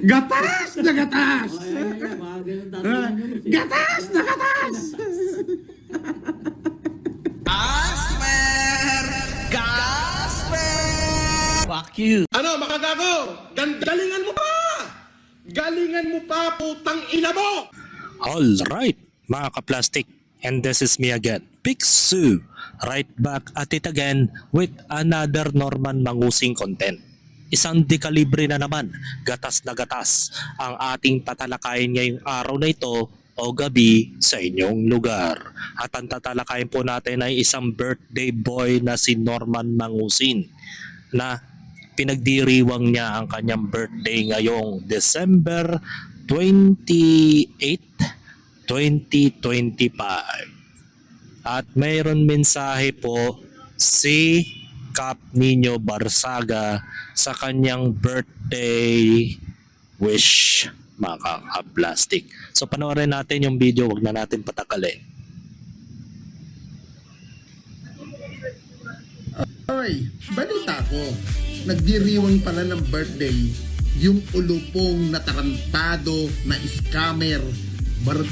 Gatas na gatas! Mga ganun tatanungin mo. Gatas na gatas! Fuck you. Ano, mga gago? Galingan mo pa! Galingan mo pa, putang ina mo! Alright, mga ka-plastic. And this is me again, Big Sue. Right back at it again with another Norman Mangusing content. Isang dekalibre na naman, gatas na gatas, ang ating tatalakayin ngayong araw na ito o gabi sa inyong lugar. At ang tatalakayin po natin ay isang birthday boy na si Norman Mangusing na pinagdiriwang niya ang kanyang birthday ngayong December 28, 2025. At mayroon mensahe po si Cap Nino Barsaga sa kanyang birthday wish, mga ka-plastic. So panoorin natin yung video, wag na natin patakalin. Oy, balita ko. Nagdiriwang pala ng birthday yung ulupong na tarantado na scammer,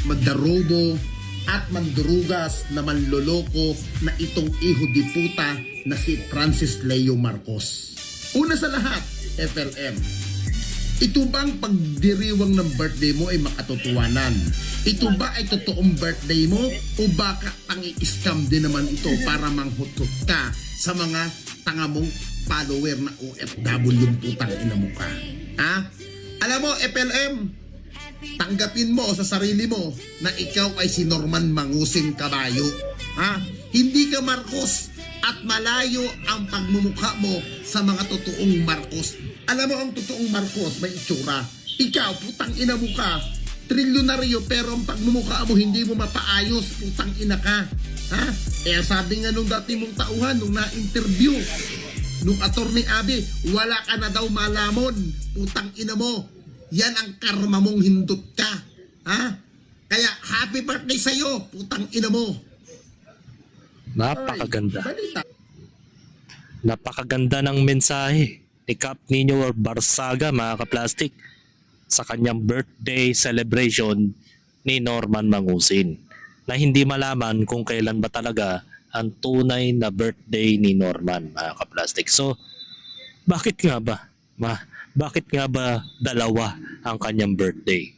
magdarobo at mandurugas na manloloko na itong iho di puta na si Francis Leo Marcos. Una sa lahat, FLM. Ito bang pagdiriwang ng birthday mo ay makatotohanan? Ito ba ay totoong birthday mo o baka tangi-scam din naman ito para manghutot ka sa mga tanga mong follower na OFW yung putang ina mo ka? Ha? Alam mo, FLM, tanggapin mo sa sarili mo na ikaw ay si Norman Mangusing Kabayo. Ha? Hindi ka Marcos at malayo ang pagmumukha mo sa mga totoong Marcos. Alam mo ang totoong Marcos may itsura. Ikaw, putang ina mo ka. Trilyonaryo pero ang pagmumukha mo hindi mo mapaayos. Putang ina ka. Ha? Eh sabi nga nung dati mong tauhan nung na-interview nung attorney Abi, wala ka na daw malamon. Putang ina mo. Yan ang karma mong hindot ka. Ha? Kaya happy birthday sa'yo. Putang ina mo. Napakaganda. Ay, balita. Napakaganda ng mensahe ni Cap Nino Barsaga, mga ka-plastic, sa kanyang birthday celebration ni Norman Mangusing, na hindi malaman kung kailan ba talaga ang tunay na birthday ni Norman, mga ka-plastic. So, bakit nga ba? Bakit nga ba dalawa ang kanyang birthday?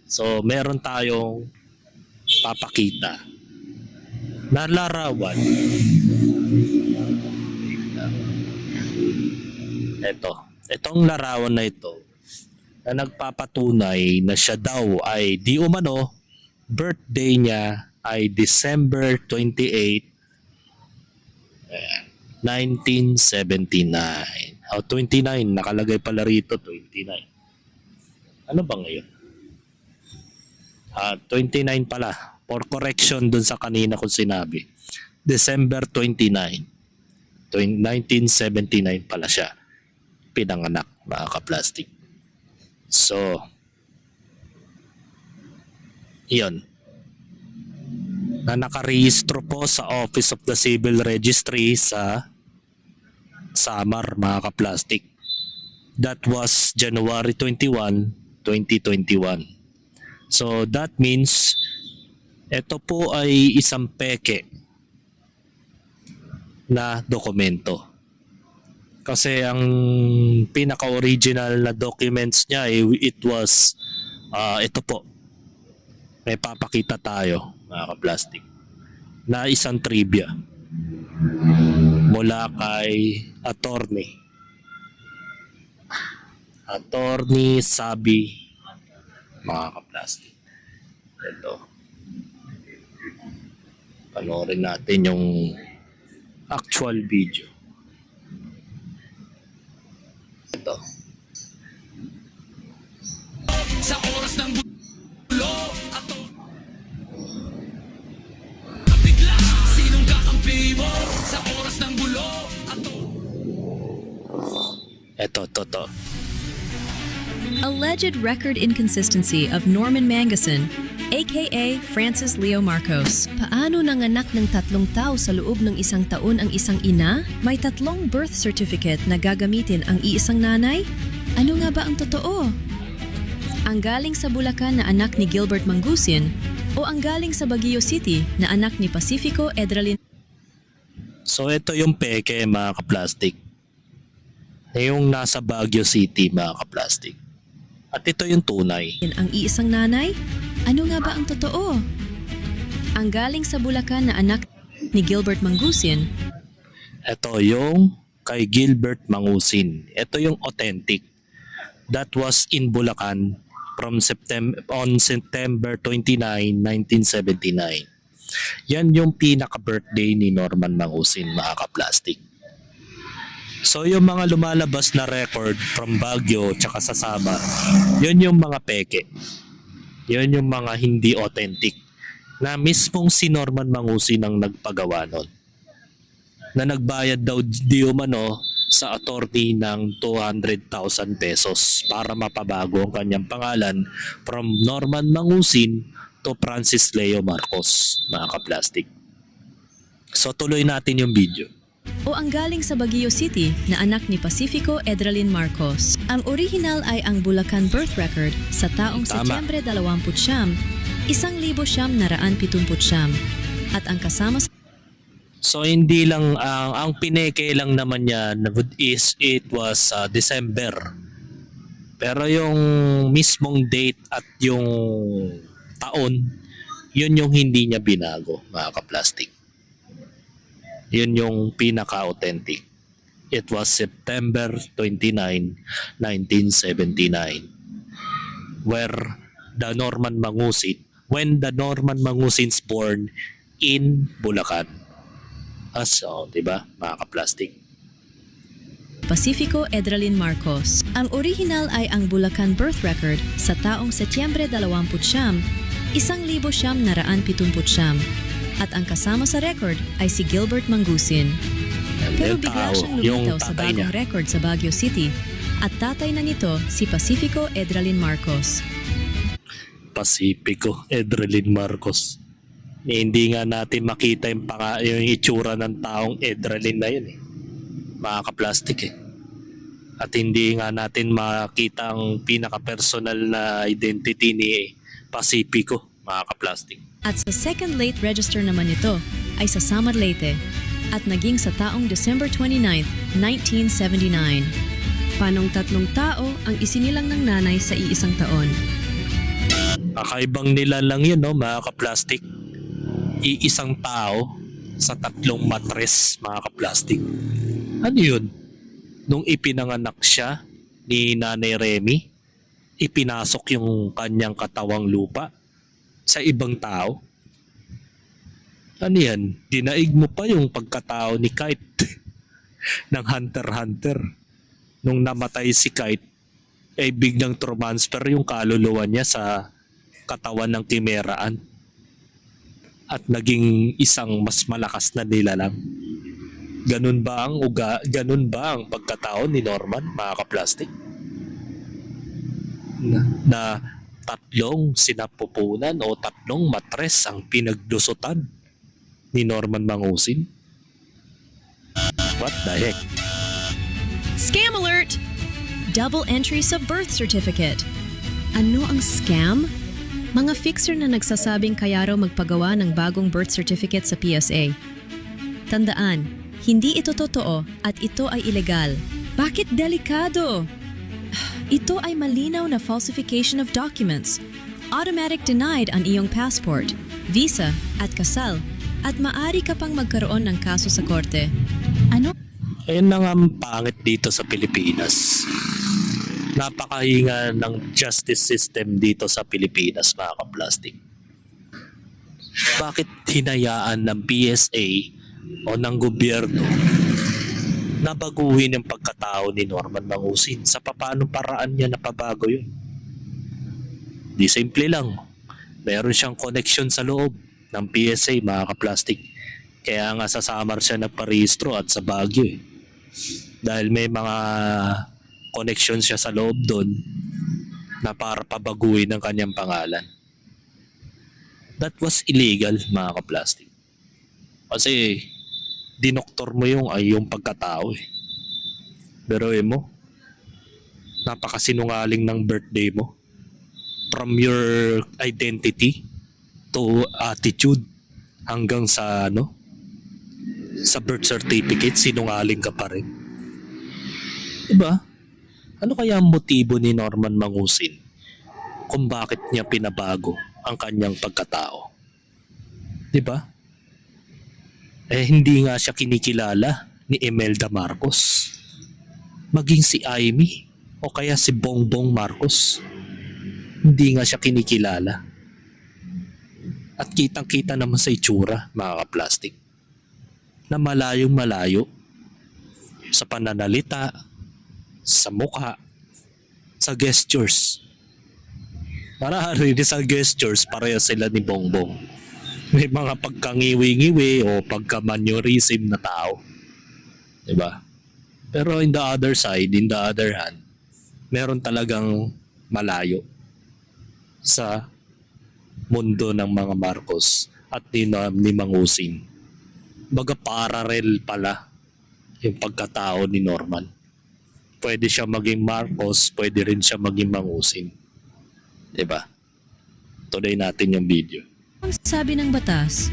So, meron tayong papakita na larawan. Itong larawan na ito na nagpapatunay na siya daw ay di umano birthday niya ay December 28, 1979. O 29, nakalagay pala rito 29. Ano ba ngayon? 29 pala. For correction dun sa kanina kong sinabi. December 29, 1979 pala siya pinanganak, mga ka-plastic. So, yun. Na nakarehistro po sa Office of the Civil Registry sa Samar, mga ka-plastic. That was January 21, 2021. So, that means ito po ay isang peke na dokumento. Kasi ang pinaka-original na documents niya it was ito po. May papakita tayo, mga ka-plastic, na isang trivia mula kay attorney Sabi, mga ka-plastic. Ito. Panoorin natin yung actual video. Ito. Sa oras ng bulo ato kapigla, sinong kakampi mo? Sa oras ng bulo ato. Ito. Alleged record inconsistency of Norman Mangusing, aka Francis Leo Marcos. Paano nanganak ng 3 tao sa loob ng 1 taon ang isang ina? May 3 birth certificate na gagamitin ang iisang nanay? Ano nga ba ang totoo? Ang galing sa Bulacan na anak ni Gilbert Mangusin o ang galing sa Baguio City na anak ni Pacifico Edralin So ito yung peke mga kaplastik. Yung nasa Baguio City mga kaplastik. At ito yung tunay. ang iisang nanay? Ano nga ba ang totoo? Ang galing sa Bulacan na anak ni Gilbert Mangusin Ito yung kay Gilbert Mangusin. Ito yung authentic. That was in Bulacan on September 29, 1979. Yan yung pinaka-birthday ni Norman Mangusin, mga kaplastik. So yung mga lumalabas na record from Baguio tsaka sa Samar, yun yung mga peke. Yun yung mga hindi authentic na mismong si Norman Mangusin ang nagpagawa nun. Na nagbayad daw di umano sa attorney ng 200,000 pesos para mapabago ang kanyang pangalan from Norman Mangusin to Francis Leo Marcos, mga kaplastik. So tuloy natin yung video. o ang galing sa Baguio City na anak ni Pacifico Edralin Marcos. Ang original ay ang Bulacan birth record sa taong Tama. Setyembre 20, 1970 at ang kasama sa So hindi lang ang pineke lang naman niya is it was December. Pero yung mismong date at yung taon, yun yung hindi niya binago, mga kaplastik. Yun yung pinaka-authentic. It was September 29, 1979. When the Norman Mangusin's born in Bulacan. So, di ba, mga kaplastik? Pacifico Edralin Marcos. Ang original ay ang Bulacan birth record sa taong Setyembre 20, 1970 at ang kasama sa record ay si Gilbert Mangusin. Pero Yung bigla tao, siyang yung lumitaw sa tatay niya. bagong record sa Baguio City at tatay na nito si Pacifico Edralin Marcos. Pacifico, Edralin Marcos. Hindi nga natin makita yung itsura ng taong Edralin na yun eh. Mga kaplastik eh. At hindi nga natin makita ang pinaka-personal na identity ni Pacifico, mga kaplastik. At sa second late register naman nito ay sa Samar Leyte at naging sa taong December 29, 1979. Panong 3 tao ang isinilang ng nanay sa iisang taon. Kakaibang nila lang yun, no, mga kaplastik. Iisang tao sa 3 matres, mga kaplastik. Ano yun? Nung ipinanganak siya ni Nanay Remy, ipinasok yung kanyang katawang lupa sa ibang tao. Ano yan? Dinaig mo pa yung pagkatao ni Kite ng Hunter x Hunter. Nung namatay si Kite, ay biglang transfer yung kaluluwa niya sa katawan ng Kimeraan at naging isang mas malakas na nilalang. Ganun ba ang pagkatao ni Norman, mga kaplastik? Na 3 sinapupunan o 3 matres ang pinagdusutan ni Norman Mangusin? What the heck? Scam alert! Double entry sa birth certificate. Ano ang scam? Mga fixer na nagsasabing kaya raw magpagawa ng bagong birth certificate sa PSA. Tandaan, hindi ito totoo at ito ay ilegal. Bakit delikado? Ito ay malinaw na falsification of documents. Automatic denied ang iyong passport, visa at kasal at maaari ka pang magkaroon ng kaso sa korte. Ano? Ayun na nga ang pangit dito sa Pilipinas. Napakahinga ng justice system dito sa Pilipinas, mga kaplastik. Bakit hinayaan ng PSA o ng gobyerno na baguhin yung pagkatao ni Norman Mangusin? Sa paanong paraan niya napabago yun? Di simple lang. Meron siyang connection sa loob ng PSA, mga kaplastik. Kaya nga sa Samar siya nagparehistro at sa Baguio eh. Dahil may mga connection siya sa loob doon na para pabaguhin ang kanyang pangalan. That was illegal, mga kaplastik. Kasi dinoktor mo yung pagkatao eh. Pero mo, Napakasinungaling ng birthday mo. From your identity to attitude hanggang sa sa birth certificate, sinungaling ka pa rin. Diba? Ano kaya ang motibo ni Norman Mangusin kung bakit niya pinabago ang kanyang pagkatao? Diba? Hindi nga siya kinikilala ni Imelda Marcos. Maging si Amy o kaya si Bongbong Marcos. Hindi nga siya kinikilala. At kitang-kita naman sa itsura, mga kaplastik, na malayong malayo sa pananalita, sa mukha, sa gestures. Marahari sa gestures, pareho sila ni Bongbong. May mga pagkangiwi-ngiwi o pagkamanyorism na tao. Diba? Pero in the other side, in the other hand, meron talagang malayo sa mundo ng mga Marcos at ni Mangusin. Baga parallel pala yung pagkatao ni Norman. Pwede siya maging Marcos, pwede rin siya maging Mangusin. Diba? Tuloy natin yung video. Ang sabi ng batas,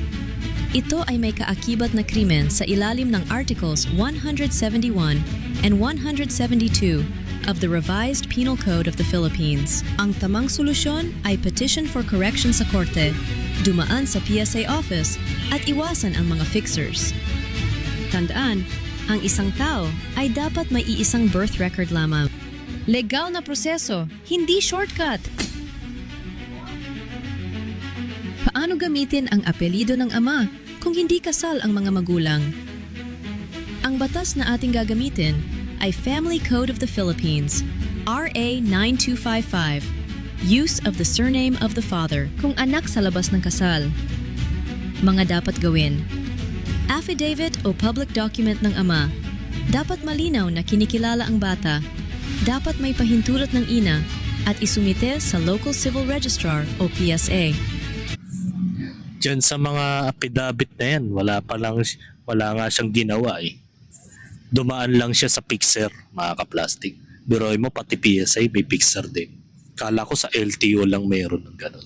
ito ay may kaakibat na krimen sa ilalim ng Articles 171 and 172 of the Revised Penal Code of the Philippines. Ang tamang solusyon ay petition for correction sa korte, dumaan sa PSA office at iwasan ang mga fixers. Tandaan, ang isang tao ay dapat may iisang birth record lamang. Legal na proseso, hindi shortcut. Paano gamitin ang apelido ng ama kung hindi kasal ang mga magulang? Ang batas na ating gagamitin ay Family Code of the Philippines, RA 9255, Use of the Surname of the Father kung anak sa labas ng kasal. Mga dapat gawin. Affidavit o public document ng ama. Dapat malinaw na kinikilala ang bata. Dapat may pahintulot ng ina at isumite sa Local Civil Registrar o PSA. Diyan sa mga affidavit na yan, wala nga siyang ginawa eh. Dumaan lang siya sa fixer, mga kaplastik. Biroy mo, pati PSA may fixer din. Kala ko sa LTO lang meron ng ganun.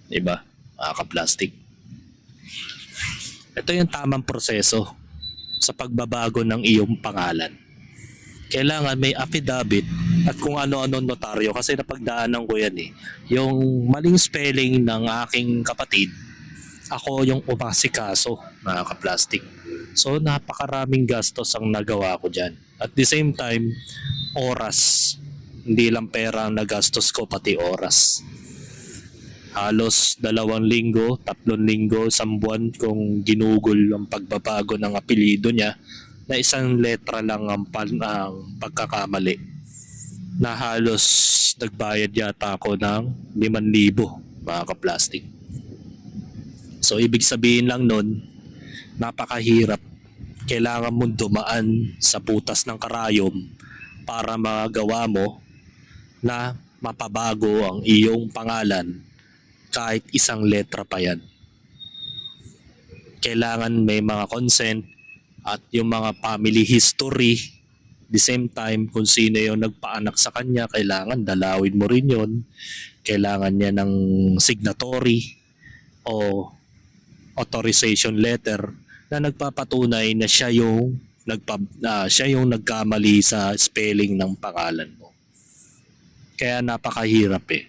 Diba, mga kaplastik? Ito yung tamang proseso sa pagbabago ng iyong pangalan. Kailangan may affidavit at kung ano-ano notaryo kasi napagdaanan ko yan eh. Yung maling spelling ng aking kapatid, ako yung umasikaso, mga kaplastik. So napakaraming gastos ang nagawa ko dyan. At the same time, oras. Hindi lang pera ang nagastos ko, pati oras. Halos 2 linggo, 3 linggo, 1 buwan kung ginugol ang pagbabago ng apelido niya na 1 letra lang ang pagkakamali. Na halos nagbayad yata ako ng 5,000, mga kaplastik. So ibig sabihin lang nun, napakahirap. Kailangan mong dumaan sa butas ng karayom para magawa mo na mapabago ang iyong pangalan kahit 1 letra pa yan. Kailangan may mga consent at yung mga family history. The same time, kung sino yung nagpaanak sa kanya, kailangan dalawin mo rin yun. Kailangan niya ng signatory o authorization letter na nagpapatunay na siya yung nagkamali sa spelling ng pangalan mo. Kaya napakahirap eh.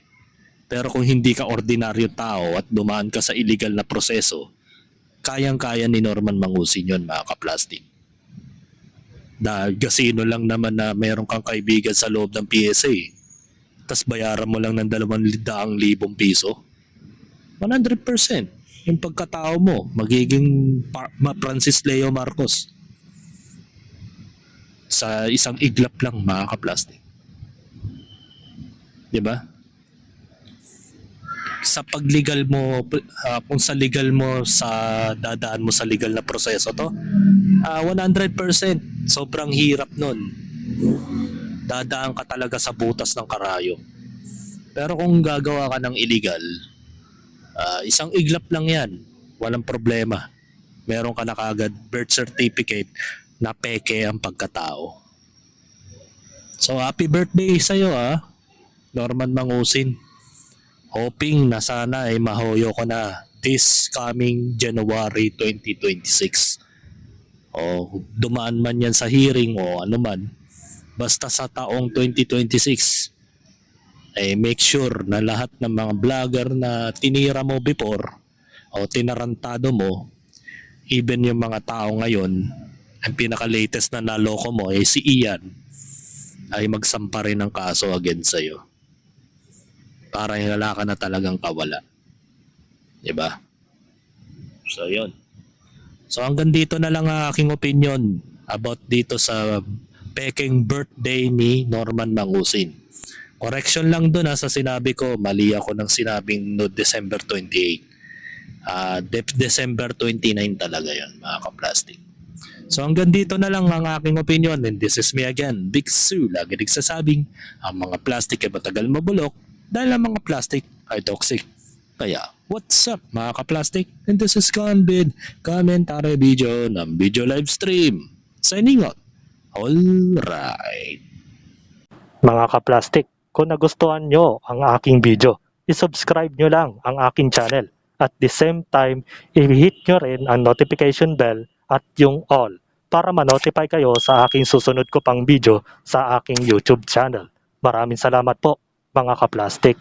Pero kung hindi ka ordinaryo tao at dumaan ka sa illegal na proseso, kayang-kaya ni Norman Mangusin yun, mga kaplastik. Dahil gasino lang naman na meron kang kaibigan sa loob ng PSA. Tapos bayaran mo lang ng 200,000 piso. 100%. Yung pagkatao mo, magiging Francis Leo Marcos. Sa isang iglap lang, mga kaplastik. Diba? Sa paglegal mo, kung sa legal mo, dadaan mo sa legal na proseso to, 100%. Sobrang hirap nun. Dadaan ka talaga sa butas ng karayo. Pero kung gagawa ka ng illegal, 1 iglap lang yan. Walang problema. Meron ka na kaagad birth certificate na peke ang pagkatao. So happy birthday sa'yo Norman Mangusin. Hoping na sana ay mahoyo ko na this coming January 2026. O dumaan man yan sa hearing o ano man. Basta sa taong 2026 ay make sure na lahat ng mga vlogger na tinira mo before o tinarantado mo, even yung mga tao ngayon, ang pinaka-latest na naloko mo ay si Ian, ay magsampa rin ng kaso against sa'yo. Para wala ka na talagang kawala. Diba? So, yun. So, hanggang dito na lang ang aking opinion about dito sa peking birthday ni Norman Mangusin. Correction lang dun sa sinabi ko. Mali ako ng sinabing no December 28. December 29 talaga yun, mga kaplastic. So hanggang dito na lang ang aking opinion, and this is me again, Big Sue. Lagi nagsasabing ang mga plastic ay matagal mabulok dahil ang mga plastic ay toxic. Kaya, what's up mga kaplastic? And this is Convid, commentary video ng video live stream. Signing out. Alright. Mga kaplastik, kung nagustuhan nyo ang aking video, isubscribe nyo lang ang aking channel. At the same time, i-hit nyo rin ang notification bell at yung all para ma-notify kayo sa aking susunod ko pang video sa aking YouTube channel. Maraming salamat po mga kaplastik.